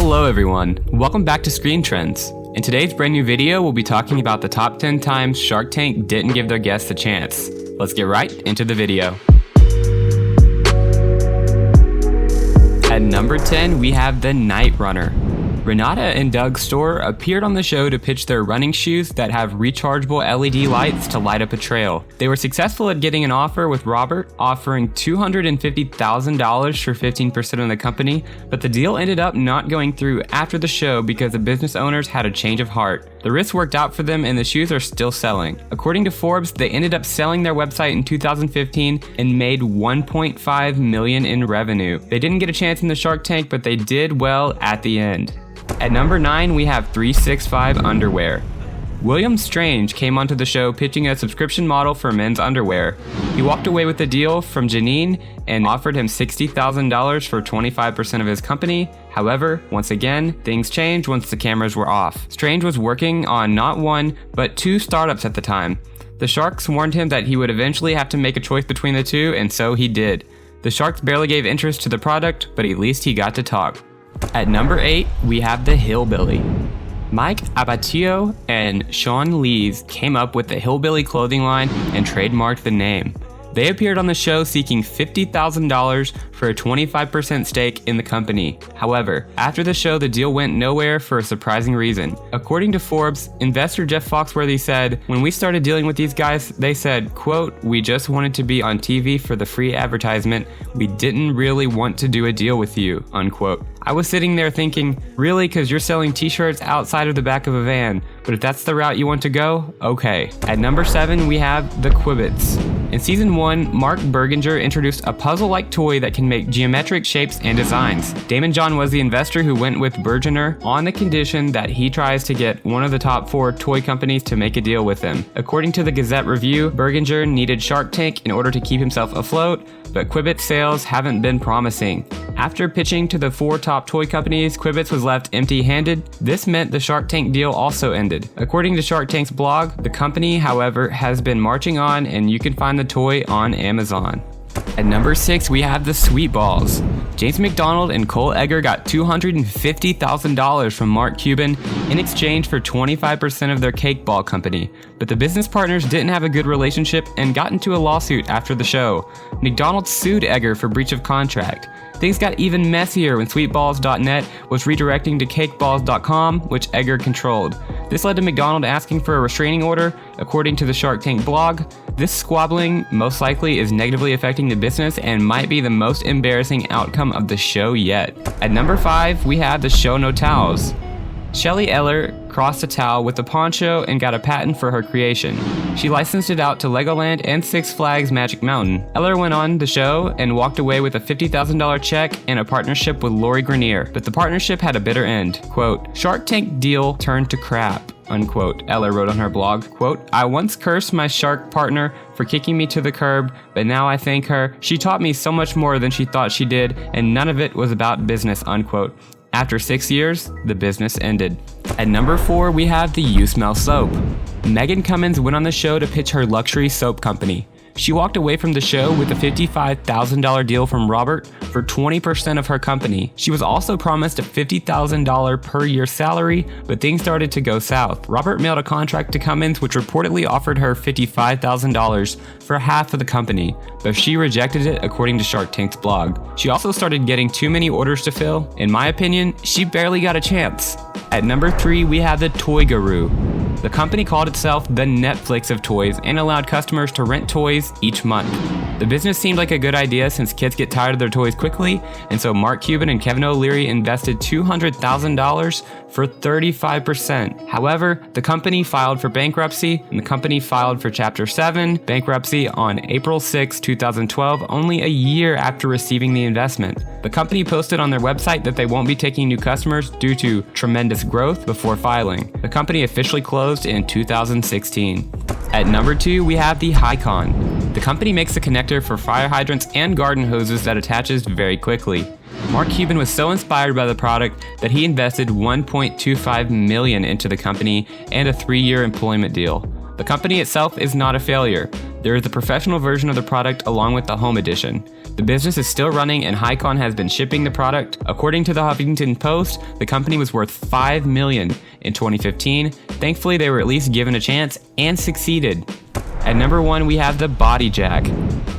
Hello everyone, welcome back to Screen Trends. In today's brand new video, we'll be talking about the top 10 times Shark Tank didn't give their guests a chance. Let's get right into the video. At number 10, we have the Night Runner. Renata and Doug Storr appeared on the show to pitch their running shoes that have rechargeable LED lights to light up a trail. They were successful at getting an offer, with Robert offering $250,000 for 15% of the company, but the deal ended up not going through after the show because the business owners had a change of heart. The risk worked out for them and the shoes are still selling. According to Forbes, they ended up selling their website in 2015 and made $1.5 million in revenue. They didn't get a chance in the Shark Tank, but they did well at the end. At number 9, we have 365 Underwear. William Strange came onto the show pitching a subscription model for men's underwear. He walked away with the deal from Janine and offered him $60,000 for 25% of his company. However, once again, things changed once the cameras were off. Strange was working on not one, but two startups at the time. The Sharks warned him that he would eventually have to make a choice between the two, and so he did. The Sharks barely gave interest to the product, but at least he got to talk. At number 8, we have the Hillbilly. Mike Abatio and Sean Lees came up with the Hillbilly clothing line and trademarked the name. They appeared on the show seeking $50,000 for a 25% stake in the company. However, after the show, the deal went nowhere for a surprising reason. According to Forbes, investor Jeff Foxworthy said, "When we started dealing with these guys, they said, quote, we just wanted to be on TV for the free advertisement. We didn't really want to do a deal with you," unquote. I was sitting there thinking, really, because you're selling t-shirts outside of the back of a van, but if that's the route you want to go, okay. At number 7, we have the Quibits. In season 1, Mark Berginger introduced a puzzle-like toy that can make geometric shapes and designs. Damon John was the investor who went with Berginger on the condition that he tries to get one of the top 4 toy companies to make a deal with him. According to the Gazette Review, Berginger needed Shark Tank in order to keep himself afloat, but Quibits sales haven't been promising. After pitching to the 4 top toy companies, Quibits was left empty-handed. This meant the Shark Tank deal also ended. According to Shark Tank's blog, the company, however, has been marching on, and you can find the toy on Amazon. At number 6, we have the Sweet Balls. James McDonald and Cole Egger got $250,000 from Mark Cuban in exchange for 25% of their cake ball company, but the business partners didn't have a good relationship and got into a lawsuit after the show. McDonald sued Egger for breach of contract. Things got even messier when sweetballs.net was redirecting to cakeballs.com, which Egger controlled. This led to McDonald asking for a restraining order. According to the Shark Tank blog, this squabbling most likely is negatively affecting the business and might be the most embarrassing outcome of the show yet. At number 5, we have the Show No Towels. Shelly Eller crossed a towel with a poncho and got a patent for her creation. She licensed it out to Legoland and Six Flags Magic Mountain. Eller went on the show and walked away with a $50,000 check and a partnership with Lori Grenier, but the partnership had a bitter end. Quote, "Shark Tank deal turned to crap," unquote. Eller wrote on her blog, quote, "I once cursed my shark partner for kicking me to the curb, but now I thank her. She taught me so much more than she thought she did, and none of it was about business," unquote. After 6 years, the business ended. At number 4, we have the You Smell Soap. Megan Cummins went on the show to pitch her luxury soap company. She walked away from the show with a $55,000 deal from Robert for 20% of her company. She was also promised a $50,000 per year salary, but things started to go south. Robert mailed a contract to Cummins which reportedly offered her $55,000 for half of the company, but she rejected it according to Shark Tank's blog. She also started getting too many orders to fill. In my opinion, she barely got a chance. At number 3, we have the Toy Guru. The company called itself the Netflix of toys and allowed customers to rent toys each month. The business seemed like a good idea since kids get tired of their toys quickly, and so Mark Cuban and Kevin O'Leary invested $200,000 for 35%. However, the company filed for bankruptcy, and the company filed for Chapter 7 bankruptcy on April 6, 2012, only a year after receiving the investment. The company posted on their website that they won't be taking new customers due to tremendous growth before filing. The company officially closed in 2016. At number 2, we have the Haikon. The company makes a connector for fire hydrants and garden hoses that attaches very quickly. Mark Cuban was so inspired by the product that he invested $1.25 million into the company and a 3-year employment deal. The company itself is not a failure. There is the professional version of the product along with the home edition. The business is still running and Haikon has been shipping the product. According to the Huffington Post, the company was worth $5 million in 2015. Thankfully, they were at least given a chance and succeeded. At number 1, we have the Body Jack.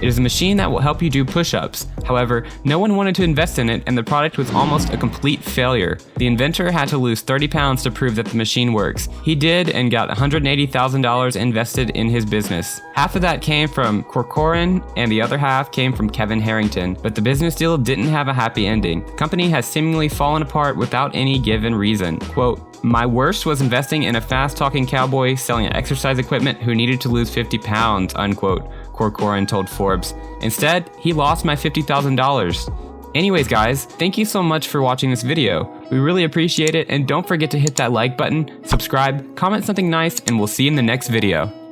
It is a machine that will help you do push-ups. However, no one wanted to invest in it and the product was almost a complete failure. The inventor had to lose 30 pounds to prove that the machine works. He did and got $180,000 invested in his business. Half of that came from Corcoran and the other half came from Kevin Harrington, but the business deal didn't have a happy ending. The company has seemingly fallen apart without any given reason. Quote, "My worst was investing in a fast-talking cowboy selling exercise equipment who needed to lose 50 pounds, unquote, Corcoran told Forbes. Instead, he lost my $50,000. Anyways guys, thank you so much for watching this video. We really appreciate it and don't forget to hit that like button, subscribe, comment something nice, and we'll see you in the next video.